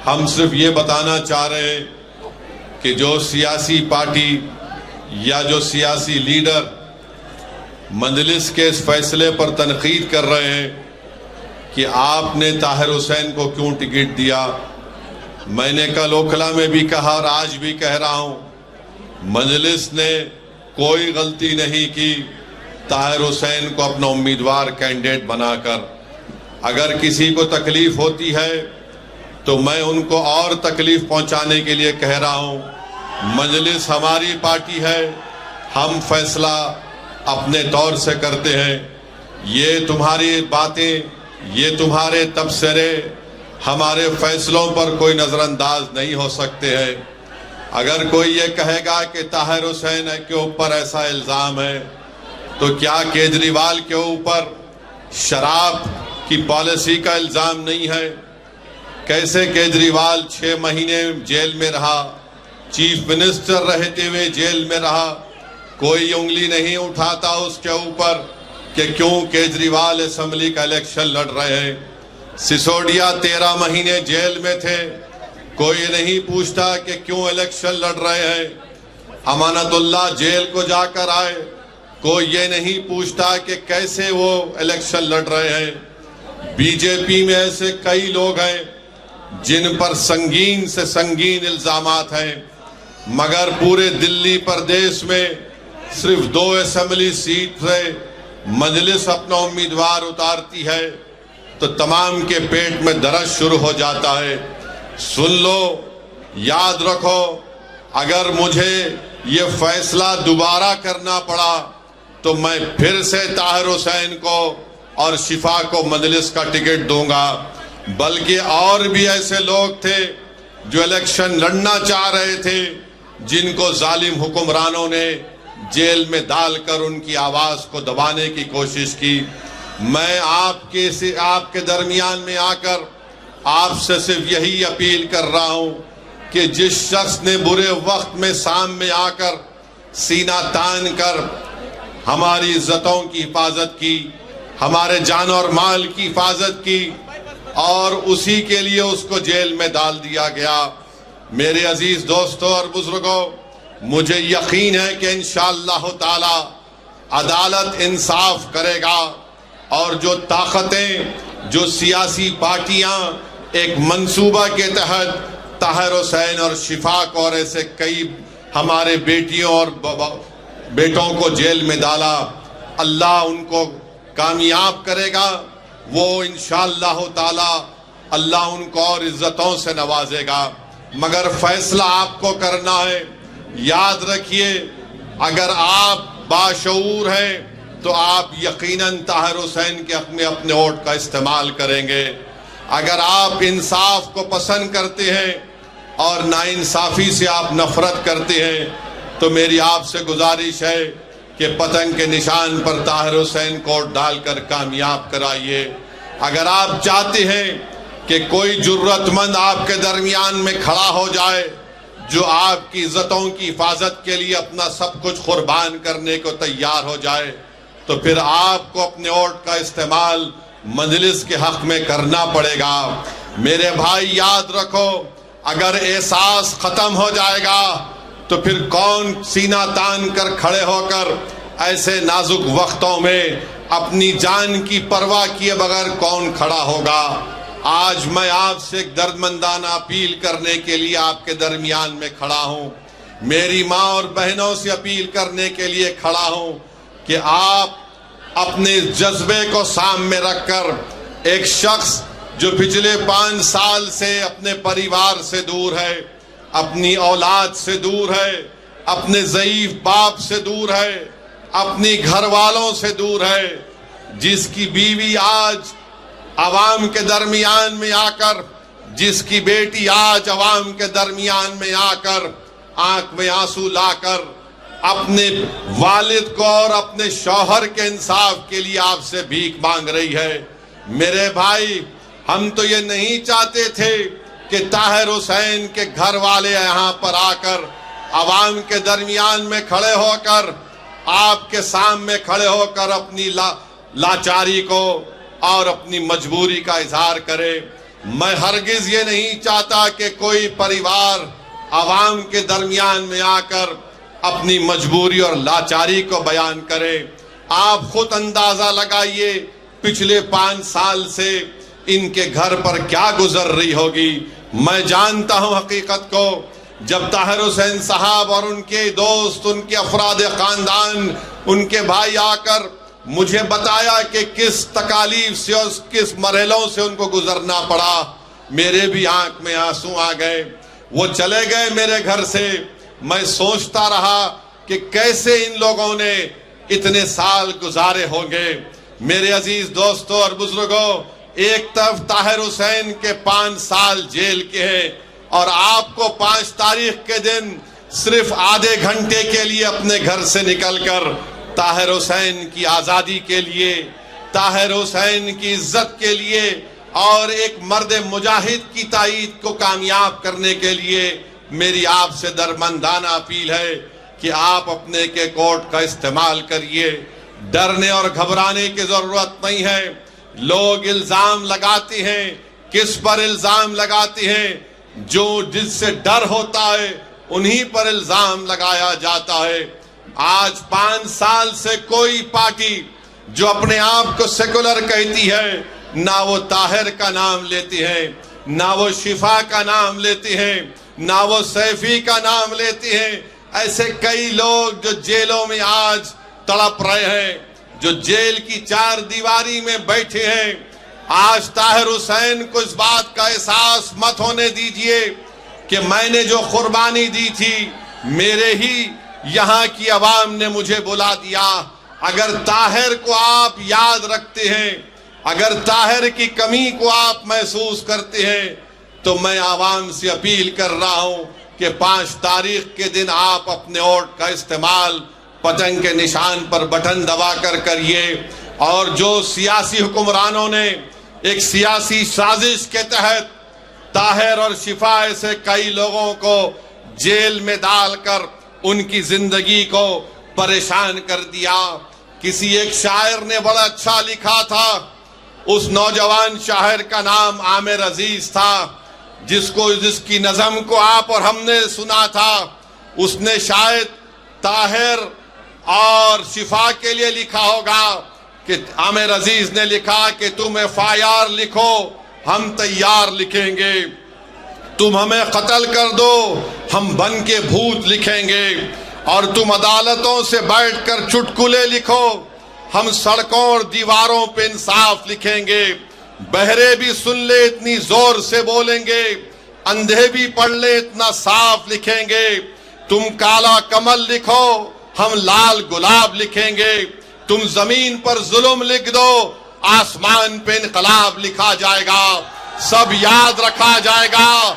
ہم صرف یہ بتانا چاہ رہے ہیں کہ جو سیاسی پارٹی یا جو سیاسی لیڈر مجلس کے اس فیصلے پر تنقید کر رہے ہیں کہ آپ نے طاہر حسین کو کیوں ٹکٹ دیا، میں نے کل اوکھلا میں بھی کہا اور آج بھی کہہ رہا ہوں، مجلس نے کوئی غلطی نہیں کی طاہر حسین کو اپنا امیدوار کینڈیڈیٹ بنا کر۔ اگر کسی کو تکلیف ہوتی ہے تو میں ان کو اور تکلیف پہنچانے کے لیے کہہ رہا ہوں، مجلس ہماری پارٹی ہے، ہم فیصلہ اپنے طور سے کرتے ہیں۔ یہ تمہاری باتیں، یہ تمہارے تبصرے ہمارے فیصلوں پر کوئی نظر انداز نہیں ہو سکتے ہیں۔ اگر کوئی یہ کہے گا کہ طاہر حسین کے اوپر ایسا الزام ہے تو کیا کیجریوال کے اوپر شراب کی پالیسی کا الزام نہیں ہے؟ کیسے کیجریوال 6 مہینے جیل میں رہا، چیف منسٹر رہتے ہوئے جیل میں رہا، کوئی انگلی نہیں اٹھاتا اس کے اوپر کہ کیوں کیجریوال اسمبلی کا الیکشن لڑ رہے ہیں۔ سسوڈیا 13 مہینے جیل میں تھے، کوئی نہیں پوچھتا کہ کیوں الیکشن لڑ رہے ہیں۔ امانت اللہ جیل کو جا کر آئے، کوئی یہ نہیں پوچھتا کہ کیسے وہ الیکشن لڑ رہے ہیں۔ بی جے پی میں ایسے کئی لوگ ہیں جن پر سنگین سے سنگین الزامات ہیں، مگر پورے دلی پردیش میں صرف 2 اسمبلی سیٹ سے مجلس اپنا امیدوار اتارتی ہے تو تمام کے پیٹ میں درد شروع ہو جاتا ہے۔ سن لو، یاد رکھو، اگر مجھے یہ فیصلہ دوبارہ کرنا پڑا تو میں پھر سے طاہر حسین کو اور شفا کو مجلس کا ٹکٹ دوں گا۔ بلکہ اور بھی ایسے لوگ تھے جو الیکشن لڑنا چاہ رہے تھے، جن کو ظالم حکمرانوں نے جیل میں ڈال کر ان کی آواز کو دبانے کی کوشش کی۔ میں آپ کے درمیان میں آ کر آپ سے صرف یہی اپیل کر رہا ہوں کہ جس شخص نے برے وقت میں سامنے آ کر سینہ تان کر ہماری عزتوں کی حفاظت کی، ہمارے جان اور مال کی حفاظت کی، اور اسی کے لیے اس کو جیل میں ڈال دیا گیا۔ میرے عزیز دوستوں اور بزرگوں، مجھے یقین ہے کہ انشاءاللہ تعالی عدالت انصاف کرے گا، اور جو طاقتیں، جو سیاسی پارٹیاں ایک منصوبہ کے تحت طاہر حسین اور شفا کو اور ایسے کئی ہمارے بیٹیوں اور بیٹوں کو جیل میں ڈالا، اللہ ان کو کامیاب کرے گا۔ وہ انشاءاللہ تعالی اللہ ان کو اور عزتوں سے نوازے گا، مگر فیصلہ آپ کو کرنا ہے۔ یاد رکھیے، اگر آپ باشعور ہیں تو آپ یقیناً طاہر حسین کے حق میں اپنے ووٹ کا استعمال کریں گے۔ اگر آپ انصاف کو پسند کرتے ہیں اور ناانصافی سے آپ نفرت کرتے ہیں تو میری آپ سے گزارش ہے کہ پتنگ کے نشان پر طاہر حسین کو ڈال کر کامیاب کرائیے۔ اگر آپ چاہتے ہیں کہ کوئی جرت مند آپ کے درمیان میں کھڑا ہو جائے جو آپ کی عزتوں کی حفاظت کے لیے اپنا سب کچھ قربان کرنے کو تیار ہو جائے تو پھر آپ کو اپنے ووٹ کا استعمال مجلس کے حق میں کرنا پڑے گا۔ میرے بھائی یاد رکھو، اگر احساس ختم ہو جائے گا تو پھر کون سینہ تان کر کھڑے ہو کر ایسے نازک وقتوں میں اپنی جان کی پرواہ کیے بغیر کون کھڑا ہوگا؟ آج میں آپ سے ایک دردمندانہ اپیل کرنے کے لیے آپ کے درمیان میں کھڑا ہوں، میری ماں اور بہنوں سے اپیل کرنے کے لیے کھڑا ہوں کہ آپ اپنے جذبے کو سامنے رکھ کر ایک شخص جو پچھلے 5 سال سے اپنے پریوار سے دور ہے، اپنی اولاد سے دور ہے، اپنے ضعیف باپ سے دور ہے، اپنی گھر والوں سے دور ہے، جس کی بیوی آج عوام کے درمیان میں آ کر، جس کی بیٹی آج عوام کے درمیان میں آ کر آنکھ میں آنسو لا کر اپنے والد کو اور اپنے شوہر کے انصاف کے لیے آپ سے بھیک مانگ رہی ہے۔ میرے بھائی، ہم تو یہ نہیں چاہتے تھے کہ طاہر حسین کے گھر والے یہاں پر آ کر عوام کے درمیان میں کھڑے ہو کر آپ کے سامنے کھڑے ہو کر اپنی لاچاری کو اور اپنی مجبوری کا اظہار کرے، میں ہرگز یہ نہیں چاہتا کہ کوئی پریوار عوام کے درمیان میں آ کر اپنی مجبوری اور لاچاری کو بیان کرے۔ آپ خود اندازہ لگائیے پچھلے 5 سال سے ان کے گھر پر کیا گزر رہی ہوگی۔ میں جانتا ہوں حقیقت کو، جب طاہر حسین صاحب اور ان کے دوست، ان کے افراد خاندان، ان کے بھائی آ کر مجھے بتایا کہ کس تکالیف سے اور کس مرحلوں سے ان کو گزرنا پڑا، میرے بھی آنکھ میں آنسو آ گئے۔ وہ چلے گئے میرے گھر سے، میں سوچتا رہا کہ کیسے ان لوگوں نے اتنے سال گزارے ہوں گے۔ میرے عزیز دوستوں اور بزرگوں، ایک طرف طاہر حسین کے 5 سال جیل کے ہیں، اور آپ کو 5 تاریخ کے دن صرف آدھے گھنٹے کے لیے اپنے گھر سے نکل کر طاہر حسین کی آزادی کے لیے، طاہر حسین کی عزت کے لیے اور ایک مرد مجاہد کی تائید کو کامیاب کرنے کے لیے میری آپ سے درمندانہ اپیل ہے کہ آپ اپنے کے کوٹ کا استعمال کریے۔ ڈرنے اور گھبرانے کی ضرورت نہیں ہے۔ لوگ الزام لگاتے ہیں، کس پر الزام لگاتے ہیں؟ جس سے ڈر ہوتا ہے انہی پر الزام لگایا جاتا ہے۔ آج 5 سال سے کوئی پارٹی جو اپنے آپ کو سیکولر کہتی ہے، نہ وہ طاہر کا نام لیتی ہے، نہ وہ شفا کا نام لیتی ہے، نہ وہ سیفی کا نام لیتی ہے۔ ایسے کئی لوگ جو جیلوں میں آج تڑپ رہے ہیں، جو جیل کی 4 دیواری میں بیٹھے ہیں، آج طاہر حسین کو اس بات کا احساس مت ہونے دیجئے کہ میں نے جو قربانی دی تھی میرے ہی یہاں کی عوام نے مجھے بلا دیا۔ اگر طاہر کو آپ یاد رکھتے ہیں، اگر طاہر کی کمی کو آپ محسوس کرتے ہیں، تو میں عوام سے اپیل کر رہا ہوں کہ 5 تاریخ کے دن آپ اپنے ووٹ کا استعمال پتنگ کے نشان پر بٹن دبا کر کریے۔ اور جو سیاسی حکمرانوں نے ایک سیاسی سازش کے تحت طاہر اور شفا سے کئی لوگوں کو جیل میں ڈال کر ان کی زندگی کو پریشان کر دیا۔ کسی ایک شاعر نے بڑا اچھا لکھا تھا، اس نوجوان شاعر کا نام عامر عزیز تھا، جس کی نظم کو آپ اور ہم نے سنا تھا۔ اس نے شاید طاہر اور شفا کے لیے لکھا ہوگا کہ عامر عزیز نے لکھا کہ تم FIR لکھو، ہم تیار لکھیں گے، تم ہمیں قتل کر دو، ہم بن کے بھوت لکھیں گے، اور تم عدالتوں سے بیٹھ کر چٹکلے لکھو، ہم سڑکوں اور دیواروں پہ انصاف لکھیں گے۔ بہرے بھی سن لے اتنی زور سے بولیں گے، اندھے بھی پڑھ لے اتنا صاف لکھیں گے۔ تم کالا کمل لکھو، ہم لال گلاب لکھیں گے۔ تم زمین پر ظلم لکھ دو، آسمان پہ انقلاب لکھا جائے گا، سب یاد رکھا جائے گا۔